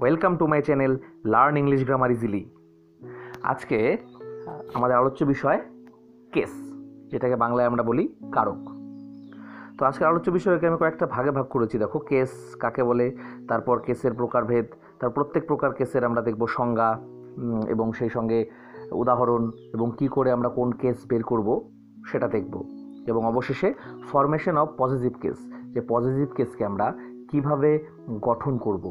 Welcome to my channel learn English grammar easily. আজকে আমাদের আলোচ্য বিষয় কেস, যেটাকে বাংলায় আমরা বলি কারক। তো আজকের আলোচ্য বিষয়কে আমি কয়েকটা ভাগে ভাগ করেছি। দেখো, কেস কাকে বলে, তারপর কেসের প্রকারভেদ, তার প্রত্যেক প্রকার কেসের আমরা দেখব সংজ্ঞা এবং সেই সঙ্গে উদাহরণ এবং কি করে আমরা কোন কেস বের করব সেটা দেখব, এবং অবশেষে ফরমেশন অফ পজিটিভ কেস, যে পজিটিভ কেসকে আমরা কিভাবে গঠন করব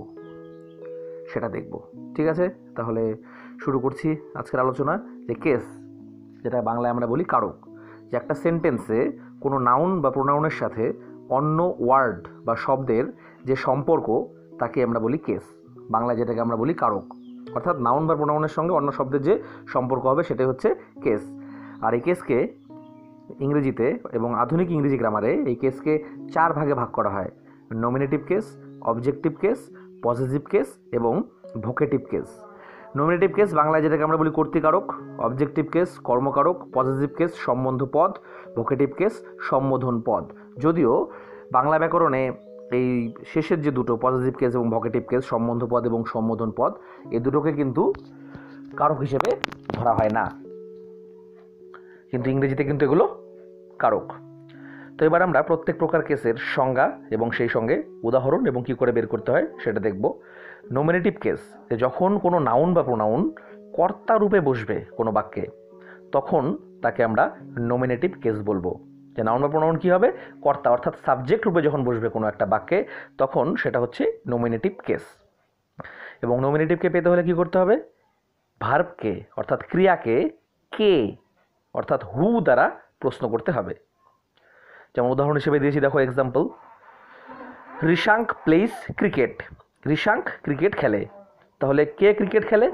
সেটা দেখব। ঠিক আছে, তাহলে শুরু করছি আজকের আলোচনা। যে কেস, যেটা বাংলায় আমরা বলি কারক, যে একটা সেন্টেন্সে কোনো নাউন বা প্রোনাউনের সাথে অন্য ওয়ার্ড বা শব্দের যে সম্পর্ক তাকে আমরা বলি কেস। বাংলায় যেটাকে আমরা বলি কারক, অর্থাৎ নাউন বা প্রোনাউনের সঙ্গে অন্য শব্দের যে সম্পর্ক হবে সেটাই হচ্ছে কেস। আর এই কেসকে ইংরেজিতে এবং আধুনিক ইংরেজি গ্রামারে এই কেসকে 4 ভাগে ভাগ করা হয়: nominative case, objective case, positive case এবং ভোকেটিভ কেস। নমিনেটিভ কেস বাংলায় যেটাকে আমরা বলি কর্তৃকারক, অবজেক্টিভ কেস কর্মকারক, পজিটিভ কেস সম্বন্ধ পদ, ভোকেটিভ কেস সম্বোধন পদ। যদিও বাংলা ব্যাকরণে এই শেষের যে দুটো পজিটিভ কেস এবং ভোকেটিভ কেস, সম্বন্ধ পদ এবং সম্বোধন পদ, এই দুটোকে কিন্তু কারক হিসেবে ধরা হয় না, কিন্তু ইংরেজিতে কিন্তু এগুলো কারক। তো এবার আমরা প্রত্যেক প্রকার কেসের সংজ্ঞা এবং সেই সঙ্গে উদাহরণ এবং কী করে বের করতে হয় সেটা দেখব। নমিনেটিভ কেস, যে যখন কোনো নাউন বা প্রোনাউন কর্তা রূপে বসবে কোনো বাক্যে, তখন তাকে আমরা নমিনেটিভ কেস বলবো। যে নাউন বা প্রোনাউন কী হবে, কর্তা অর্থাৎ সাবজেক্ট রূপে যখন বসবে কোনো একটা বাক্যে, তখন সেটা হচ্ছে নমিনেটিভ কেস। এবং নমিনেটিভকে পেতে হলে কী করতে হবে, ভার্বকে অর্থাৎ ক্রিয়াকে কে অর্থাৎ হু দ্বারা প্রশ্ন করতে হবে। যেমন উদাহরণ হিসেবে দিয়েছি, দেখো এক্সাম্পল, রিশাঙ্ক প্লেস ক্রিকেট। রিশাঙ্ক ক্রিকেট খেলে, তাহলে কে ক্রিকেট খেলে,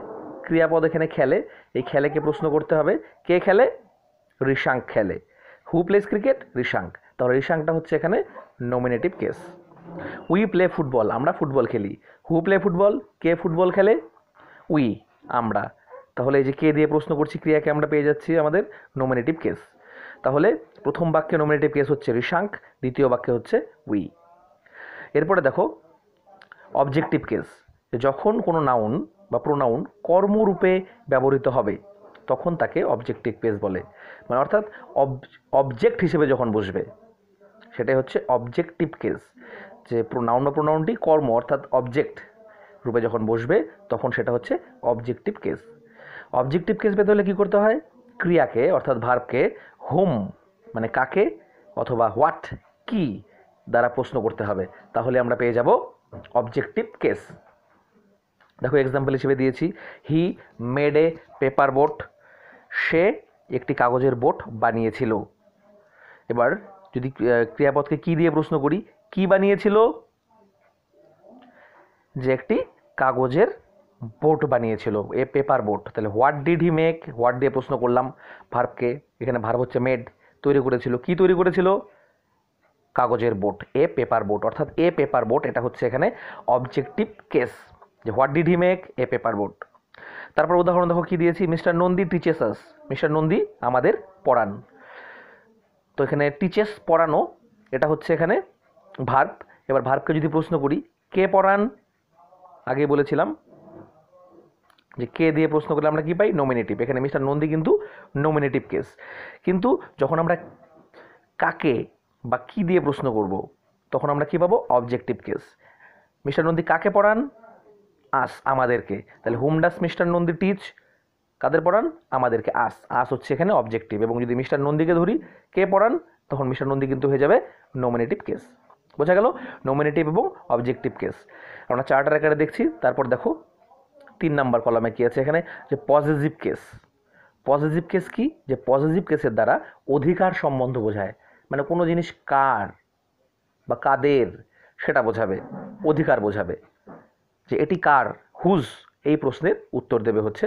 ক্রিয়াপদ এখানে খেলে, এই খেলেকে প্রশ্ন করতে হবে কে খেলে, রিশাঙ্ক খেলে। হু প্লেস ক্রিকেট, রিশাঙ্ক, তাহলে রিশাঙ্কটা হচ্ছে এখানে nominative case. We play football, আমরা ফুটবল খেলি। হু প্লে ফুটবল, কে ফুটবল খেলে, উই, আমরা, তাহলে এই যে কে দিয়ে প্রশ্ন করছি ক্রিয়াকে আমরা পেয়ে যাচ্ছি আমাদের নমিনেটিভ কেস। তাহলে প্রথম বাক্যে নমিনেটিভ কেস হচ্ছে রিশাঙ্ক, দ্বিতীয় বাক্যে হচ্ছে উই। এরপরে দেখো অবজেক্টিভ কেস, যখন কোনো নাউন বা প্রোনাউন কর্মরূপে ব্যবহৃত হবে তখন তাকে অবজেক্টিভ কেস বলে। মানে অর্থাৎ অবজেক্ট হিসেবে যখন বসবে সেটাই হচ্ছে অবজেক্টিভ কেস। যে নাউন বা প্রোনাউনটি কর্ম অর্থাৎ অবজেক্ট রূপে যখন বসবে তখন সেটা হচ্ছে অবজেক্টিভ কেস। অবজেক্টিভ কেস পেতে হলে কী করতে হয়, ক্রিয়াকে অর্থাৎ ভার্বকে হোম মানে কাকে অথবা হোয়াট কি দ্বারা প্রশ্ন করতে হবে, তাহলে আমরা পেয়ে যাব অবজেক্টিভ কেস। দেখো এক্সাম্পল হিসেবে দিয়েছি, he made a paper boat, সে একটি কাগজের বোট বানিয়েছিল। এবার যদি ক্রিয়াপদকে কি দিয়ে প্রশ্ন করি, কি বানিয়েছিল, যে একটি কাগজের বোট বানিয়েছিল, এ পেপার বোট। তাহলে what did he make, what দিয়ে প্রশ্ন করলাম ভার্বকে, এখানে ভার্ব হচ্ছে মেড, তৈরি করেছিল, কি তৈরি করেছিল, কাগজের বোট, এ পেপার বোট, অর্থাৎ এ পেপার বোট এটা হচ্ছে এখানে অবজেক্টিভ কেস, যে what did he make, A paper boat. তারপর উদাহরণ দেখো কি দিয়েছি, mister Nandi teaches us, mister Nandi আমাদের পড়ান। তো এখানে টিচেস পড়ানো এটা হচ্ছে এখানে ভার্ব। এবার ভার্বকে যদি প্রশ্ন করি কে পড়ান, আগে বলেছিলাম যে কে দিয়ে প্রশ্ন করলে আমরা কি পাই, নমিনেটিভ। এখানে মিস্টার নন্দী কিন্তু নমিনেটিভ কেস। কিন্তু যখন আমরা কাকে বা কি দিয়ে প্রশ্ন করব তখন আমরা কি পাবো, অবজেক্টিভ কেস। মিস্টার নন্দী কাকে পড়ান, আস, আমাদেরকে। তাহলে হুম ডাস মিস্টার নন্দী টিচ, কাদের পড়ান, আমাদেরকে। আস, আস হচ্ছে এখানে অবজেক্টিভ। এবং যদি মিস্টার নন্দীকে ধরি কে পড়ান, তখন মিস্টার নন্দী কিন্তু হয়ে যাবে নমিনেটিভ কেস। বোঝা গেল নমিনেটিভ এবং অবজেক্টিভ কেস। আমরা চারটার আকারে দেখছি। তারপর দেখো 3 নাম্বার কলামে কি আছে এখানে, যে পজিটিভ কেস। পজিটিভ কেস কি, যে পজিটিভ কেসের দ্বারা অধিকার সম্বন্ধ বোঝায়, মানে কোনো জিনিস কার বা কাদের সেটা বোঝাবে, অধিকার বোঝাবে, যে এটি কার, হুজ, এই প্রশ্নের উত্তর দেবে হচ্ছে,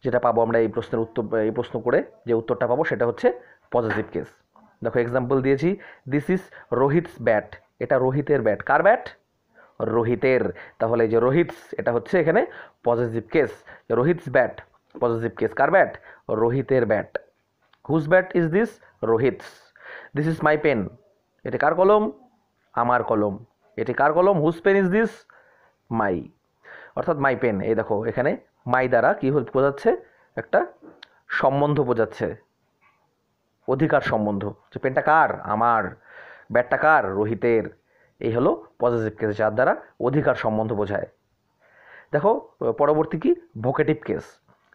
যেটা পাবো আমরা এই প্রশ্নের উত্তর, এই প্রশ্ন করে যে উত্তরটা পাবো সেটা হচ্ছে পজিটিভ কেস। দেখো এক্সাম্পল দিয়েছি, দিস ইজ রোহিতস ব্যাট, এটা রোহিতের ব্যাট, কার ব্যাট, রোহিতের। তাহলে যে রোহিতস এটা হচ্ছে এখানে positive case, Rohit's bat positive case, কার ব্যাট, রোহিতের bat. Whose bat is this, Rohit's. This is my pen, এটা কার কলম, আমার কলম। এটি কার কলম, whose pen is this, my. অর্থাৎ মাই পেন, এই দেখো এখানে মাই দ্বারা কী বোঝাচ্ছে, একটা সম্বন্ধ বোঝাচ্ছে, অধিকার সম্বন্ধ, যে পেনটা কার, আমার, ব্যাটটা কার, রোহিতের। এই হলো পজিটিভ কেস, যার দ্বারা অধিকার সম্বন্ধ বোঝায়। দেখো পরবর্তী কি, ভোকেটিভ কেস,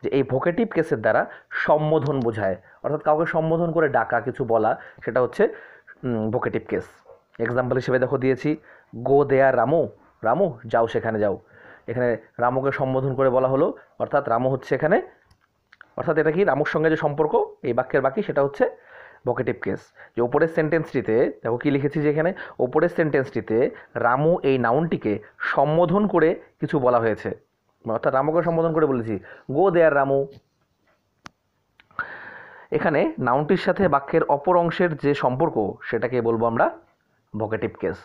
যে এই ভোকেটিভ কেসের দ্বারা সম্বোধন বোঝায়, অর্থাৎ কাউকে সম্বোধন করে ডাকা, কিছু বলা, সেটা হচ্ছে ভোকেটিভ কেস। এক্সাম্পল হিসেবে দেখো দিয়েছি, গো দেয়ার রামু, রামু যাও সেখানে যাও। এখানে রামুকে সম্বোধন করে বলা হলো, অর্থাৎ রামু হচ্ছে এখানে, অর্থাৎ এটা কি রামুর সঙ্গে যে সম্পর্ক এই বাক্যের বাকি, সেটা হচ্ছে ভোকেটিভ কেস। যে ওপরের সেন্টেন্সটিতে দেখো কি লিখেছি, যে এখানে ওপরের সেন্টেন্সটিতে রামু এই নাউনটিকে সম্বোধন করে কিছু বলা হয়েছে, অর্থাৎ রামুকে সম্বোধন করে বলেছি গো দেয়ার রামু। এখানে নাউনটির সাথে বাক্যের অপর অংশের যে সম্পর্ক সেটাকে বলবো আমরা ভোকেটিভ কেস।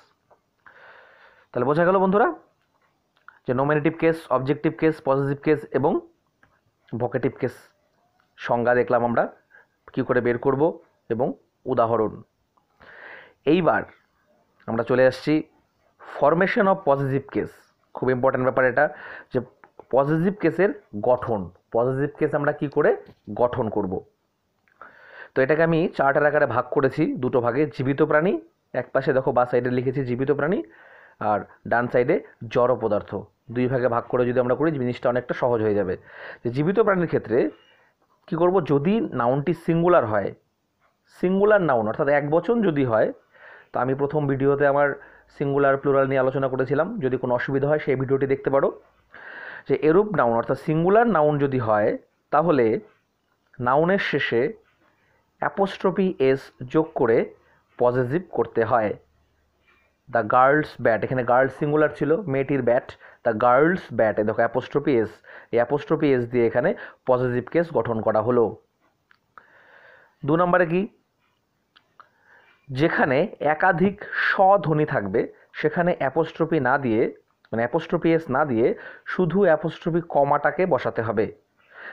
তাহলে বোঝা গেল বন্ধুরা, যে nominative case, objective case, positive case এবং ভোকেটিভ কেস সংজ্ঞা দেখলাম আমরা, কী করে বের করব এবং উদাহরণ। এইবার আমরা চলে আসছি ফরমেশন অফ পজিটিভ কেস। খুব ইম্পর্ট্যান্ট ব্যাপার এটা, যে পজিটিভ কেসের গঠন, পজিটিভ কেস আমরা কি করে গঠন করব। তো এটাকে আমি চার্টের আকারে ভাগ করেছি দুটো ভাগে, জীবিত প্রাণী, এক পাশে দেখো বা সাইডে লিখেছি জীবিত প্রাণী, আর ডান সাইডে জড় পদার্থ। দুই ভাগে ভাগ করে যদি আমরা করি জিনিসটা অনেকটা সহজ হয়ে যাবে। যে জীবিত প্রাণীর ক্ষেত্রে কি করব, যদি নাউনটি সিঙ্গুলার হয়, সিঙ্গুলার নাউন অর্থাৎ এক বচন যদি হয়, তো আমি প্রথম ভিডিওতে আমার সিঙ্গুলার প্লুরাল নিয়ে আলোচনা করেছিলাম, যদি কোনো অসুবিধা হয় সেই ভিডিওটি দেখতে পারো। যে এরূপ নাউন অর্থাৎ সিঙ্গুলার নাউন যদি হয়, তাহলে নাউনের শেষে অ্যাপোস্ট্রফি এস যোগ করে পজিটিভ করতে হয়। দ্য গার্লস ব্যাট, এখানে গার্লস সিঙ্গুলার ছিল, মেয়েটির ব্যাট, দ্য গার্লস ব্যাট, এ দেখো অ্যাপোস্ট্রফি এস, এই অ্যাপোস্ট্রফি এস দিয়ে এখানে পজিটিভ কেস গঠন করা হলো। 2 নম্বরে কি, যেখানে একাধিক স্বধ্বনি থাকবে সেখানে অ্যাপোস্ট্রফি না দিয়ে, মানে অ্যাপোস্ট্রফি এস না দিয়ে শুধু অ্যাপোস্ট্রফি কমাটাকে বসাতে হবে।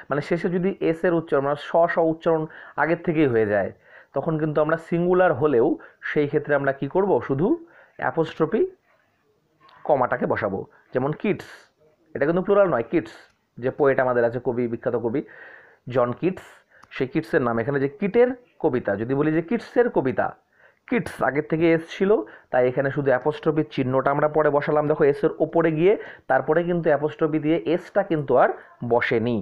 মানে শেষে যদি এস এর উচ্চারণ, মানে স উচ্চারণ আগের থেকেই হয়ে যায়, তখন কিন্তু আমরা সিঙ্গুলার হলেও সেই ক্ষেত্রে আমরা কি করব, শুধু অ্যাপোস্ট্রফি কমাটাকে বসাবো। যেমন কিডস, এটা কিন্তু প্লুরাল নয়, কিডস, যে পোয়েট আমাদের আছে, কবি, বিখ্যাত কবি জন কিটস, সেই কিটসের নাম, এখানে যে কিটের কবিতা, যদি বলি যে কিটসের কবিতা, কিটস আগের থেকে এস ছিল, তাই এখানে শুধু অ্যাপোস্ট্রফির চিহ্নটা আমরা পরে বসালাম, দেখো এসের ওপরে গিয়ে, তারপরে কিন্তু অ্যাপোস্ট্রফি দিয়ে এসটা কিন্তু আর বসেনি।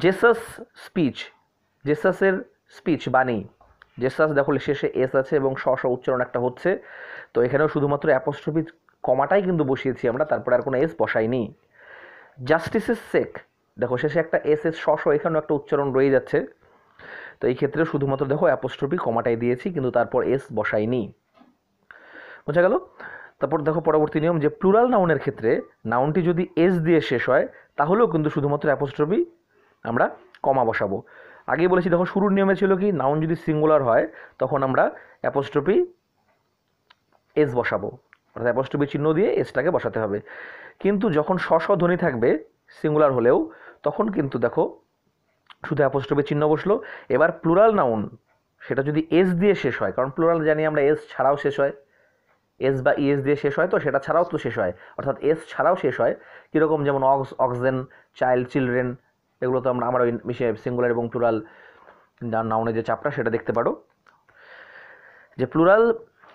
জেসাস স্পিচ, জেসাসের স্পিচ, বাণী, জেসাস দেখো শেষে এস আছে এবং স উচ্চারণ একটা হচ্ছে, তো এখানেও শুধুমাত্র অ্যাপোস্ট্রফি কমাটাই কিন্তু বসিয়েছি আমরা, তারপরে আর কোনো এস বসাইনি। জাস্টিসের সেক, দেখো শেষে একটা এস এস স এখানেও একটা উচ্চারণ রয়ে যাচ্ছে, তো এই ক্ষেত্রে শুধুমাত্র দেখো অ্যাপোস্ট্রফি কমাটাই দিয়েছি, কিন্তু তারপর এস বসাইনি। বোঝা গেল? তারপর দেখো পরবর্তী নিয়ম, যে প্লুরাল নাউনের ক্ষেত্রে নাউনটি যদি এস দিয়ে শেষ হয়, তাহলেও কিন্তু শুধুমাত্র অ্যাপোস্ট্রফি আমরা কমা বসাবো। আগেই বলেছি দেখো শুরুর নিয়মে ছিল কি, নাউন যদি সিঙ্গুলার হয় তখন আমরা অ্যাপোস্ট্রফি এস বসাবো, অর্থাৎ অ্যাপোস্ট্রফি চিহ্ন দিয়ে এসটাকে বসাতে হবে। কিন্তু যখন ধ্বনি থাকবে সিঙ্গুলার হলেও, তখন কিন্তু দেখো শুধু অ্যাপোস্ট্রফি চিহ্ন বসলো। এবার প্লুরাল নাউন সেটা যদি এস দিয়ে শেষ হয়, কারণ প্লুরাল জানি আমরা এস ছাড়াও শেষ হয়, এস বা ইএস দিয়ে শেষ হয়, তো সেটা ছাড়াও তো শেষ হয়, অর্থাৎ এস ছাড়াও শেষ হয় কীরকম, যেমন অক্সিজেন, চাইল্ড, চিলড্রেন, এগুলো তো আমরা ওই সিঙ্গুলার এবং প্লুরাল নাউনের যে চাপটা সেটা দেখতে পারো। যে প্লুরাল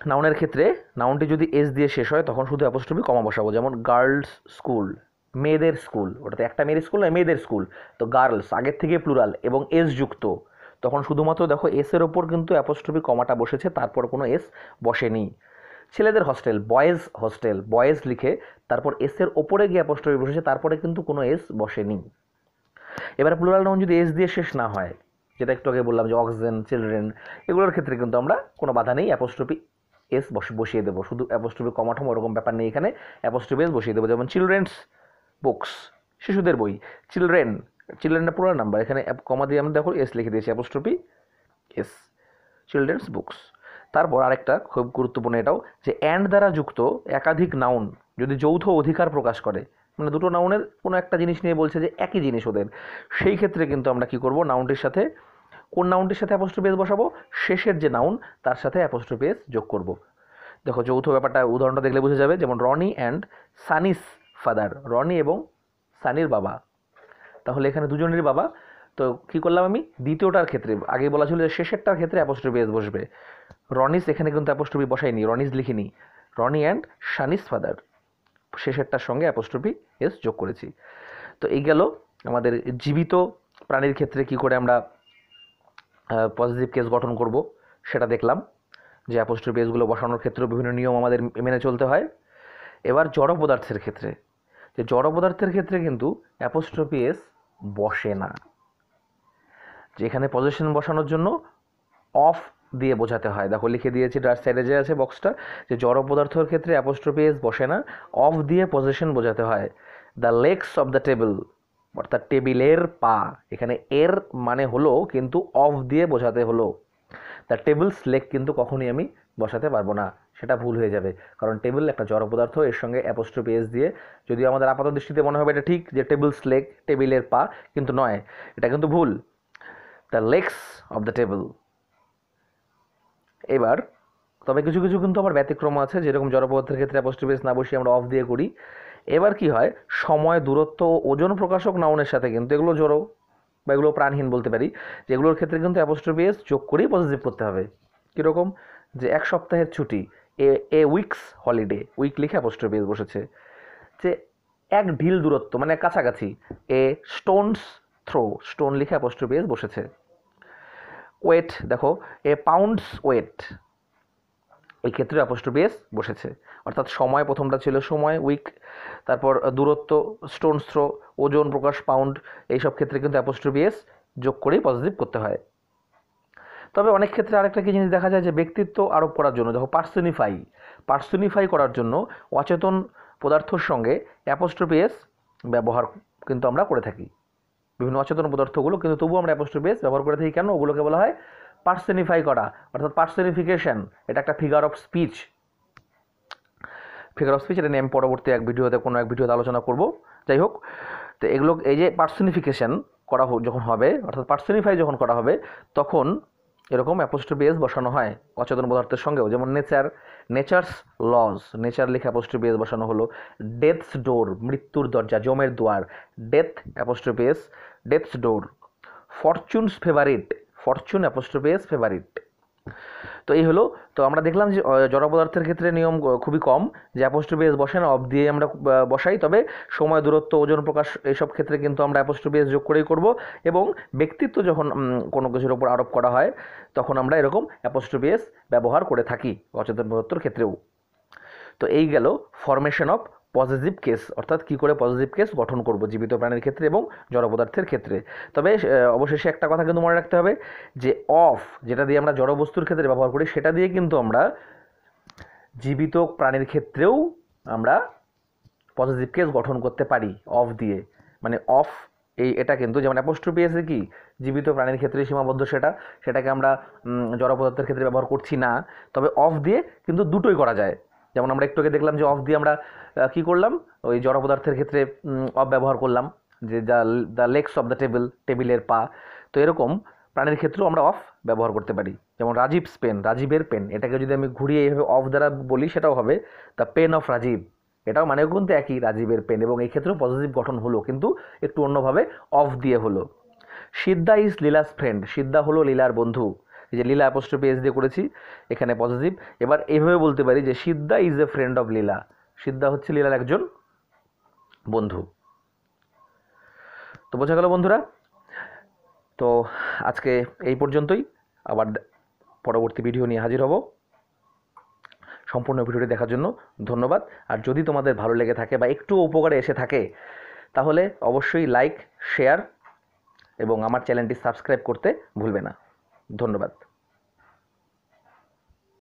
নাউনের ক্ষেত্রে নাউনটি যদি এস দিয়ে শেষ হয় তখন শুধু অ্যাপোস্ট্রফি কমা বসাবো, যেমন গার্লস স্কুল, মেয়েদের স্কুল, ওটাতে একটা মেয়ের স্কুল নয়, মেয়েদের স্কুল, তো গার্লস আগের থেকে প্লুরাল এবং এস যুক্ত, তখন শুধুমাত্র দেখো এসের ওপর কিন্তু অ্যাপোস্ট্রফি কমাটা বসেছে, তারপর কোনো এস বসেনি। ছেলেদের হস্টেল, বয়েজ হস্টেল, বয়েজ লিখে তারপর এসের ওপরে গিয়ে অ্যাপোস্ট্রফি বসেছে, তারপরে কিন্তু কোনো এস বসেনি। এবার প্লুরাল নাউন যদি এস দিয়ে শেষ না হয়, যেটা একটু আগে বললাম যে অক্সিজেন, চিলড্রেন, এগুলোর ক্ষেত্রে কিন্তু আমরা কোনো বাধা নেই, অ্যাপোস্ট্রফি এস বসিয়ে দেবো, শুধু অ্যাপোস্ট্রফি কমাঠম ওরকম ব্যাপার নেই, এখানে অ্যাপোস্ট্রফি এস বসিয়ে দেবো। যেমন চিলড্রেন্স বুকস, শিশুদের বই, চিলড্রেন, চিলড্রেনটা পুরো নাম্বার, এখানে কমা দিয়ে আমরা দেখো এস লিখে দিয়েছি, অ্যাপোস্ট্রফি এস, চিলড্রেন্স বুকস। তারপর আরেকটা খুব গুরুত্বপূর্ণ এটাও, যে অ্যান্ড দ্বারা যুক্ত একাধিক নাউন যদি যৌথ অধিকার প্রকাশ করে, মানে দুটো নাউনের কোনো একটা জিনিস নিয়ে বলছে যে একই জিনিস ওদের, সেই ক্ষেত্রে কিন্তু আমরা কি করব, নাউনটির সাথে, কোন নাউনটির সাথে অ্যাপোস্ট্রফি এস বসাবো, শেষের যে নাউন তার সাথে অ্যাপোস্ট্রফি এস যোগ করব। দেখো যৌথ ব্যাপারটা উদাহরণটা দেখলে বোঝা যাবে, যেমন রনি অ্যান্ড সানিস ফাদার, রনি এবং সানির বাবা। তাহলে এখানে দুজনেরই বাবা। তো কী করলাম আমি, দ্বিতীয়টার ক্ষেত্রে আগে বলা ছিল যে শেষেরটার ক্ষেত্রে অ্যাপোস্ট্রফি এস বসবে। রনিস এখানে কিন্তু অ্যাপোস্ট্রফি বসাইনি, রনিস লিখিনি, রনি অ্যান্ড সানিস ফাদার, শেষেরটার সঙ্গে অ্যাপোস্ট্রফি এস যোগ করেছি। তো এই গেল আমাদের জীবিত প্রাণীর ক্ষেত্রে কি করে আমরা পজিটিভ কেস গঠন করব সেটা দেখলাম, যে অ্যাপোস্ট্রফি এসগুলো বসানোর ক্ষেত্রেও বিভিন্ন নিয়ম আমাদের মেনে চলতে হয়। এবার জড় পদার্থের ক্ষেত্রে, যে জড় পদার্থের ক্ষেত্রে কিন্তু অ্যাপোস্ট্রফি এস বসে না। যেখানে পজিশন বসানোর জন্য অফ দিয়ে বোঝাতে হয়, দেখো লিখে দিয়েছি ডার সাইডে যে আছে বক্সটা, যে জড় পদার্থের ক্ষেত্রে অ্যাপোস্ট্রফি এস বসে না, অফ দিয়ে পজিশন বোঝাতে হয়। The legs of the table, অর্থাৎ টেবিলের পা, এখানে এর মানে হলো কিন্তু অফ দিয়ে বোঝাতে হলো। দ্য টেবিলস লেগ কিন্তু কখনই আমি বসাতে পারবো না, সেটা ভুল হয়ে যাবে, কারণ টেবিল একটা জড় পদার্থ, এর সঙ্গে অ্যাপোস্ট্রফি এস দিয়ে যদিও আমাদের আপাত দৃষ্টিতে মনে হবে এটা ঠিক, যে টেবিলস লেগ, টেবিলের পা, কিন্তু নয়, এটা কিন্তু ভুল। The legs of the table. এবার তবে কিছু কিছু কিন্তু আবার ব্যতিক্রম আছে, যেরকম জড় পদার্থের ক্ষেত্রে অ্যাপোস্ট্রফি এস না বসিয়ে আমরা অফ দিয়ে করি। এবার কি হয়, সময়, দূরত্ব, ওজন প্রকাশক নাউনের সাথে কিন্তু এগুলো জড়ো বা এগুলো প্রাণহীন বলতে পারি, যেগুলোর ক্ষেত্রে কিন্তু অ্যাপোস্ট্রফি এস যোগ করেই পজিটিভ করতে হবে। কীরকম, যে এক সপ্তাহের ছুটি, এ উইকস হলিডে, উইক লিখে অ্যাপোস্ট্রফি এস বসেছে। যে এক ঢিল দূরত্ব মানে কাছাকাছি, এ স্টোনস থ্রো, স্টোন লিখে অ্যাপোস্ট্রফি এস বসেছে। ওয়েট, দেখো এ পাউন্ডস ওয়েট, এই ক্ষেত্রে অ্যাপোস্ট্রফি এস বসেছে। অর্থাৎ সময় প্রথমটা ছিল সময়, উইক, তারপর দূরত্ব স্টোনস থ্রো, ওজন প্রকাশ পাউন্ড, এইসব ক্ষেত্রে কিন্তু অ্যাপোস্ট্রফি এস যোগ করেই পজিটিভ করতে হয়। তবে অনেক ক্ষেত্রে আরেকটা কি জিনিস দেখা যায়, যে ব্যক্তিত্ব আরোপ করার জন্য, দেখো পার্সনিফাই করার জন্য অচেতন পদার্থর সঙ্গে অ্যাপোস্ট্রফি এস ব্যবহার কিন্তু আমরা করে থাকি, বিভিন্ন অচেতন পদার্থগুলো, কিন্তু তবুও আমরা অ্যাপোস্ট্রফি এস ব্যবহার করে থাকি। কেন? ওগুলোকে বলা হয় পার্সনিফাই করা, অর্থাৎ পার্সনিফিকেশন। এটা একটা ফিগার অফ স্পিচ, এটা নিয়ে আমি পরবর্তী কোনো এক ভিডিওতে আলোচনা করব। যাই হোক, তো এগুলো, এই যে পার্সনিফিকেশন করা যখন হবে, অর্থাৎ পার্সনিফাই যখন করা হবে, তখন এরকম অ্যাপোস্ট্রফি এস বসানো হয় অচেতন পদার্থের সঙ্গেও। যেমন নেচার্স লজ, নেচার লিখে অ্যাপোস্ট্রফি এস বসানো হলো। ডেথস ডোর, মৃত্যুর দরজা, যমের দুয়ার, death apostrophe S, death's door. Fortune's favourite, fortune apostrophe S favourite. তো এই হলো, তো আমরা দেখলাম যে জড় পদার্থের ক্ষেত্রে নিয়ম খুবই কম, যে অ্যাপোস্ট্রফি এস বসে না, অফ দিয়ে আমরা বসাই। তবে সময়, দূরত্ব, ওজন প্রকাশ, এইসব ক্ষেত্রে কিন্তু আমরা অ্যাপোস্ট্রফি এস যোগ করেই করব। এবং ব্যক্তিত্ব যখন কোনো কিছুর ওপর আরোপ করা হয়, তখন আমরা এরকম অ্যাপোস্ট্রফি এস ব্যবহার করে থাকি অচেতন পদার্থের ক্ষেত্রেও। তো এই গেল ফরমেশন অফ পজিটিভ কেস, অর্থাৎ কী করে পজিটিভ কেস গঠন করব জীবিত প্রাণীর ক্ষেত্রে এবং জড় পদার্থের ক্ষেত্রে। তবে অবশেষে একটা কথা কিন্তু মনে রাখতে হবে, যে অফ যেটা দিয়ে আমরা জড় বস্তুর ক্ষেত্রে ব্যবহার করি, সেটা দিয়ে কিন্তু আমরা জীবিত প্রাণীর ক্ষেত্রেও আমরা পজিটিভ কেস গঠন করতে পারি অফ দিয়ে। মানে অফ এটা কিন্তু, যেমন অ্যাপোস্ট্রফি এসে কি জীবিত প্রাণীর ক্ষেত্রে সীমাবদ্ধ, সেটাকে আমরা জড় পদার্থের ক্ষেত্রে ব্যবহার করছি না। তবে অফ দিয়ে কিন্তু দুটোই করা যায়। যেমন আমরা একটু আগে দেখলাম যে অফ দিয়ে আমরা কী করলাম, ওই জড় পদার্থের ক্ষেত্রে অফ ব্যবহার করলাম, যে the legs of the table, টেবিলের পা। তো এরকম প্রাণীর ক্ষেত্রেও আমরা অফ ব্যবহার করতে পারি। যেমন রাজীবস পেন, রাজীবের পেন, এটাকে যদি আমি ঘুরিয়ে এইভাবে অফ দ্বারা বলি, সেটাও হবে দ্য পেন অফ রাজীব, এটাও মানেও কিন্তু একই, রাজীবের পেন। এবং এই ক্ষেত্রেও পজিটিভ গঠন হলো, কিন্তু একটু অন্যভাবে, অফ দিয়ে হলো। সিদ্ধা ইজ লীলাস ফ্রেন্ড, সিদ্ধা হলো লীলার বন্ধু, এই যে লীলা অ্যাপোস্ট্রফি এস দিয়ে করেছি, এখানে পজিটিভ। এবার এইভাবে বলতে পারি যে সিদ্ধা ইজ এ ফ্রেন্ড অফ লীলা, সিদ্ধা হচ্ছে লীলার একজন বন্ধু। তো বোঝা গেল বন্ধুরা। তো আজকে এই পর্যন্তই, আবার পরবর্তী ভিডিও নিয়ে হাজির হব। সম্পূর্ণ ভিডিওটি দেখার জন্য ধন্যবাদ। আর যদি তোমাদের ভালো লেগে থাকে বা একটু উপকারে এসে থাকে, তাহলে অবশ্যই লাইক, শেয়ার এবং আমার চ্যানেলটি সাবস্ক্রাইব করতে ভুলবে না। ধন্যবাদ।